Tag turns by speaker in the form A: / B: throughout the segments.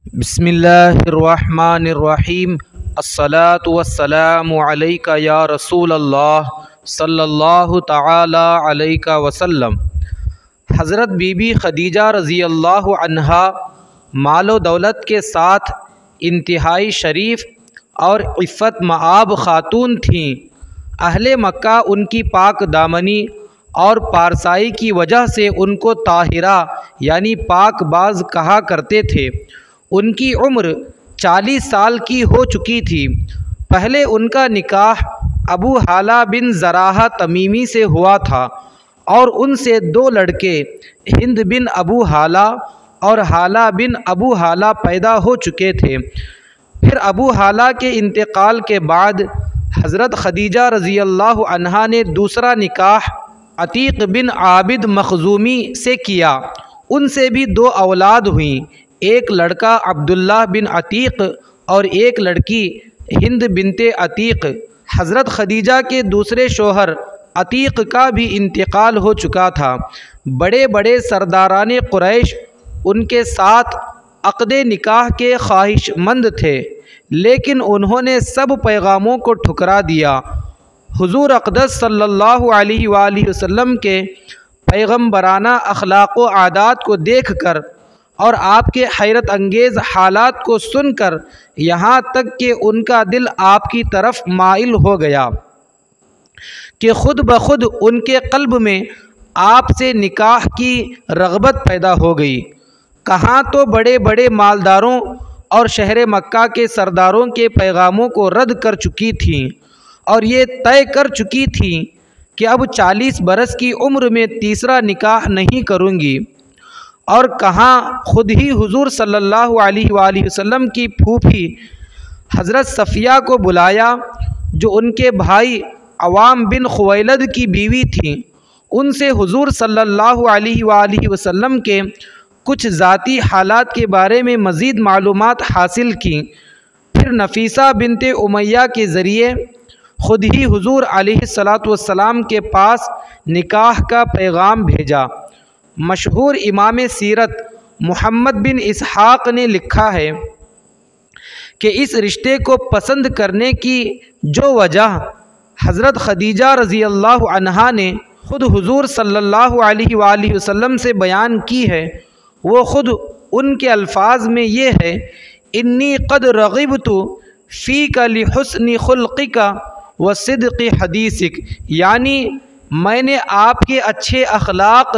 A: بسم اللہ الرحمن الرحیم الصلاۃ والسلام علیک یا رسول اللہ صلی اللہ تعالی علیہ وسلم۔ حضرت بی بی خدیجہ رضی اللہ عنہا مال و دولت کے ساتھ انتہائی شریف اور عفت مآب خاتون تھیں۔ اہل مکہ ان کی پاک دامنی اور پارسائی کی وجہ سے ان کو طاہرہ یعنی پاک باز کہا کرتے تھے۔ ان کی عمر 40 سال کی ہو چکی تھی۔ پہلے ان کا نکاح ابو ہالہ بن زراحہ تمیمی سے ہوا تھا اور ان سے 2 لڑکے ہند بن ابو ہالہ اور ہالہ بن ابو ہالہ پیدا ہو چکے تھے۔ پھر ابو ہالہ کے انتقال کے بعد حضرت خدیجہ رضی اللہ عنہا نے دوسرا نکاح عتیق بن عابد مخزومی سے کیا۔ ان سے بھی 2 اولاد ہوئیں، ایک لڑکا عبداللہ بن عتیق اور ایک لڑکی ہند بنت عتیق۔ حضرت خدیجہ کے دوسرے شوہر عتیق کا بھی انتقال ہو چکا تھا۔ بڑے بڑے سرداران قریش ان کے ساتھ عقد نکاح کے خواہش مند تھے، لیکن انہوں نے سب پیغاموں کو ٹھکرا دیا۔ حضور اقدس صلی اللہ علیہ وآلہ وسلم کے پیغمبرانہ اخلاق و عادات کو دیکھ کر اور آپ کے حیرت انگیز حالات کو سن کر یہاں تک کہ ان کا دل آپ کی طرف مائل ہو گیا کہ خود بخود ان کے قلب میں آپ سے نکاح کی رغبت پیدا ہو گئی۔ کہاں تو بڑے بڑے مالداروں اور شہر مکہ کے سرداروں کے پیغاموں کو رد کر چکی تھیں اور یہ طے کر چکی تھیں کہ اب 40 برس کی عمر میں تیسرا نکاح نہیں کروں گی، اور کہاں خود ہی حضور صلی اللہ علیہ وآلہ وسلم کی پھوپھی حضرت صفیہ کو بلایا جو ان کے بھائی عوام بن خویلد کی بیوی تھیں۔ ان سے حضور صلی اللہ علیہ وآلہ وسلم کے کچھ ذاتی حالات کے بارے میں مزید معلومات حاصل کیں۔ پھر نفیسہ بنت امیہ کے ذریعے خود ہی حضور علیہ الصلاۃ والسلام کے پاس نکاح کا پیغام بھیجا۔ مشہور امام سیرت محمد بن اسحاق نے لکھا ہے کہ اس رشتے کو پسند کرنے کی جو وجہ حضرت خدیجہ رضی اللہ عنہا نے خود حضور صلی اللہ علیہ وآلہ وسلم سے بیان کی ہے، وہ خود ان کے الفاظ میں یہ ہے: انی قد رغبت فیک لحسن خلقک وصدق حدیثک، یعنی میں نے آپ کے اچھے اخلاق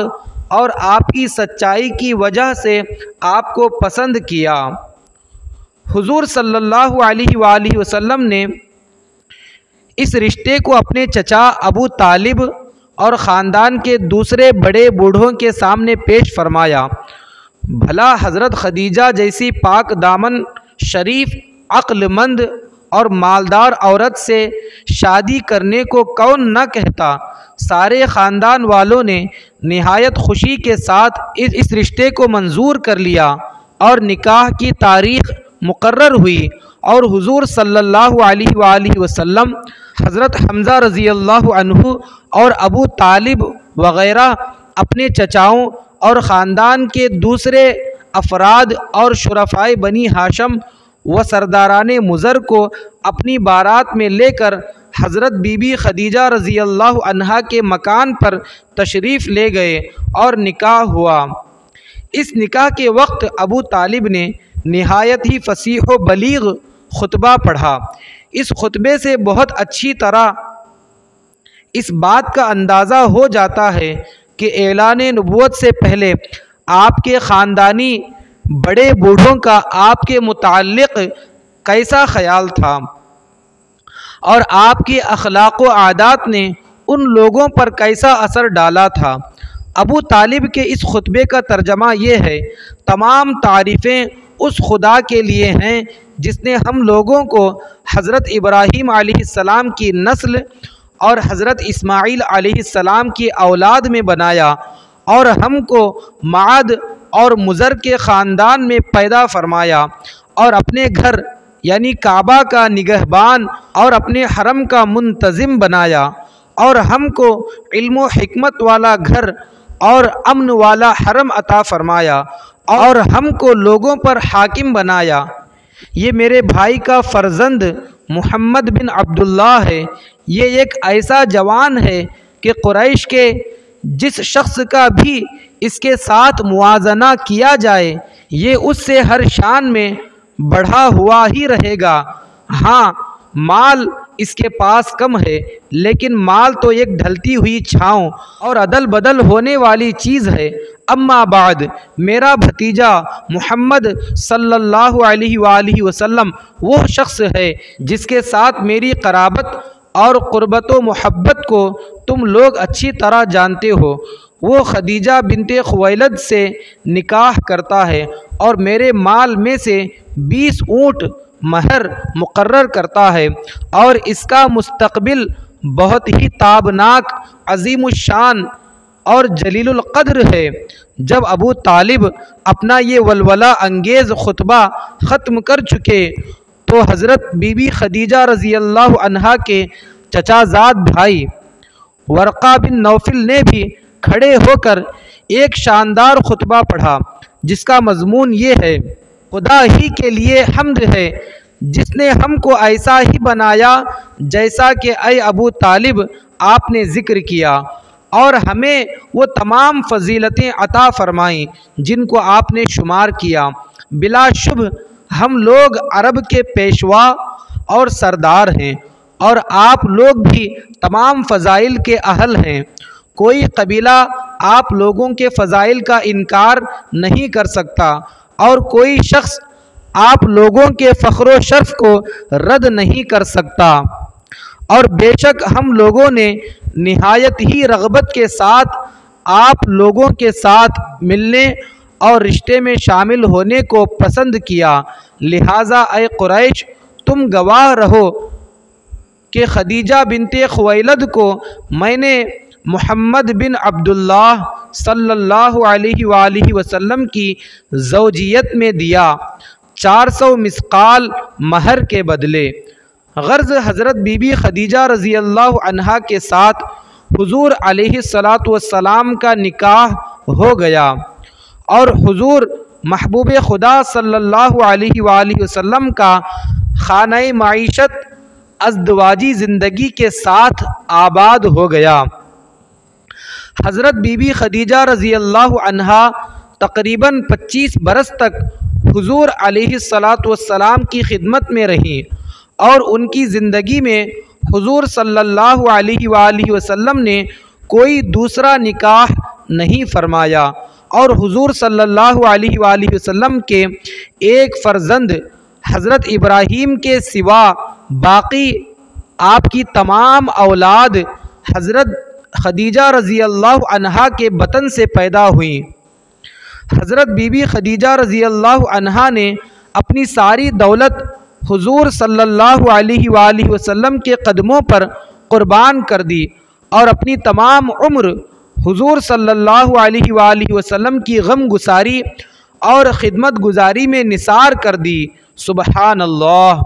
A: اور آپ کی سچائی کی وجہ سے آپ کو پسند کیا۔ حضور صلی اللہ علیہ وآلہ وسلم نے اس رشتے کو اپنے چچا ابو طالب اور خاندان کے دوسرے بڑے بوڑھوں کے سامنے پیش فرمایا۔ بھلا حضرت خدیجہ جیسی پاک دامن، شریف، عقل مند اور مالدار عورت سے شادی کرنے کو کون نہ کہتا؟ سارے خاندان والوں نے نہایت خوشی کے ساتھ اس رشتے کو منظور کر لیا اور نکاح کی تاریخ مقرر ہوئی، اور حضور صلی اللہ علیہ وآلہ وسلم، حضرت حمزہ رضی اللہ عنہ اور ابو طالب وغیرہ اپنے چچاؤں اور خاندان کے دوسرے افراد اور شرفائے بنی ہاشم و سرداران مضر کو اپنی بارات میں لے کر حضرت بی بی خدیجہ رضی اللہ عنہا کے مکان پر تشریف لے گئے اور نکاح ہوا۔ اس نکاح کے وقت ابو طالب نے نہایت ہی فصیح و بلیغ خطبہ پڑھا۔ اس خطبے سے بہت اچھی طرح اس بات کا اندازہ ہو جاتا ہے کہ اعلان نبوت سے پہلے آپ کے خاندانی بڑے بوڑھوں کا آپ کے متعلق کیسا خیال تھا اور آپ کے اخلاق و عادات نے ان لوگوں پر کیسا اثر ڈالا تھا۔ ابو طالب کے اس خطبے کا ترجمہ یہ ہے: تمام تعریفیں اس خدا کے لیے ہیں جس نے ہم لوگوں کو حضرت ابراہیم علیہ السلام کی نسل اور حضرت اسماعیل علیہ السلام کی اولاد میں بنایا اور ہم کو معد اور مضر کے خاندان میں پیدا فرمایا اور اپنے گھر یعنی کعبہ کا نگہبان اور اپنے حرم کا منتظم بنایا، اور ہم کو علم و حکمت والا گھر اور امن والا حرم عطا فرمایا، اور ہم کو لوگوں پر حاکم بنایا۔ یہ میرے بھائی کا فرزند محمد بن عبداللہ ہے، یہ ایک ایسا جوان ہے کہ قریش کے جس شخص کا بھی اس کے ساتھ موازنہ کیا جائے یہ اس سے ہر شان میں بڑھا ہوا ہی رہے گا۔ ہاں مال اس کے پاس کم ہے، لیکن مال تو ایک ڈھلتی ہوئی چھاؤں اور عدل بدل ہونے والی چیز ہے۔ اما بعد، میرا بھتیجا محمد صلی اللہ علیہ وآلہ وسلم وہ شخص ہے جس کے ساتھ میری قرابت اور قربت و محبت کو تم لوگ اچھی طرح جانتے ہو۔ وہ خدیجہ بنت خویلد سے نکاح کرتا ہے اور میرے مال میں سے 20 اونٹ مہر مقرر کرتا ہے، اور اس کا مستقبل بہت ہی تابناک، عظیم الشان اور جلیل القدر ہے۔ جب ابو طالب اپنا یہ ولولہ انگیز خطبہ ختم کر چکے تو حضرت بی بی خدیجہ رضی اللہ عنہا کے چچا زاد بھائی ورقہ بن نوفل نے بھی کھڑے ہو کر ایک شاندار خطبہ پڑھا، جس کا مضمون یہ ہے: خدا ہی کے لیے حمد ہے جس نے ہم کو ایسا ہی بنایا جیسا کہ اے ابو طالب آپ نے ذکر کیا، اور ہمیں وہ تمام فضیلتیں عطا فرمائیں جن کو آپ نے شمار کیا۔ بلا شبہ ہم لوگ عرب کے پیشوا اور سردار ہیں، اور آپ لوگ بھی تمام فضائل کے اہل ہیں۔ کوئی قبیلہ آپ لوگوں کے فضائل کا انکار نہیں کر سکتا، اور کوئی شخص آپ لوگوں کے فخر و شرف کو رد نہیں کر سکتا، اور بے شک ہم لوگوں نے نہایت ہی رغبت کے ساتھ آپ لوگوں کے ساتھ ملنے اور رشتے میں شامل ہونے کو پسند کیا۔ لہٰذا اے قریش، تم گواہ رہو کہ خدیجہ بنت خویلد کو میں نے محمد بن عبداللہ صلی اللہ علیہ وآلہ وسلم کی زوجیت میں دیا 400 مثقال مہر کے بدلے۔ غرض حضرت بی بی خدیجہ رضی اللہ عنہا کے ساتھ حضور علیہ السلام کا نکاح ہو گیا، اور حضور محبوب خدا صلی اللہ علیہ وآلہ وسلم کا خانہ معیشت ازدواجی زندگی کے ساتھ آباد ہو گیا۔ حضرت بی بی خدیجہ رضی اللہ عنہا تقریباً 25 برس تک حضور علیہ السلام کی خدمت میں رہیں، اور ان کی زندگی میں حضور صلی اللہ علیہ وآلہ وسلم نے کوئی دوسرا نکاح نہیں فرمایا، اور حضور صلی اللہ علیہ وآلہ وسلم کے ایک فرزند حضرت ابراہیم کے سوا باقی آپ کی تمام اولاد حضرت خدیجہ رضی اللہ عنہا کے بطن سے پیدا ہوئیں۔ حضرت بی بی خدیجہ رضی اللہ عنہا نے اپنی ساری دولت حضور صلی اللہ علیہ وآلہ وسلم کے قدموں پر قربان کر دی، اور اپنی تمام عمر حضور صلی اللہ علیہ وآلہ وسلم کی غم گساری اور خدمت گزاری میں نثار کر دی۔ سبحان اللہ۔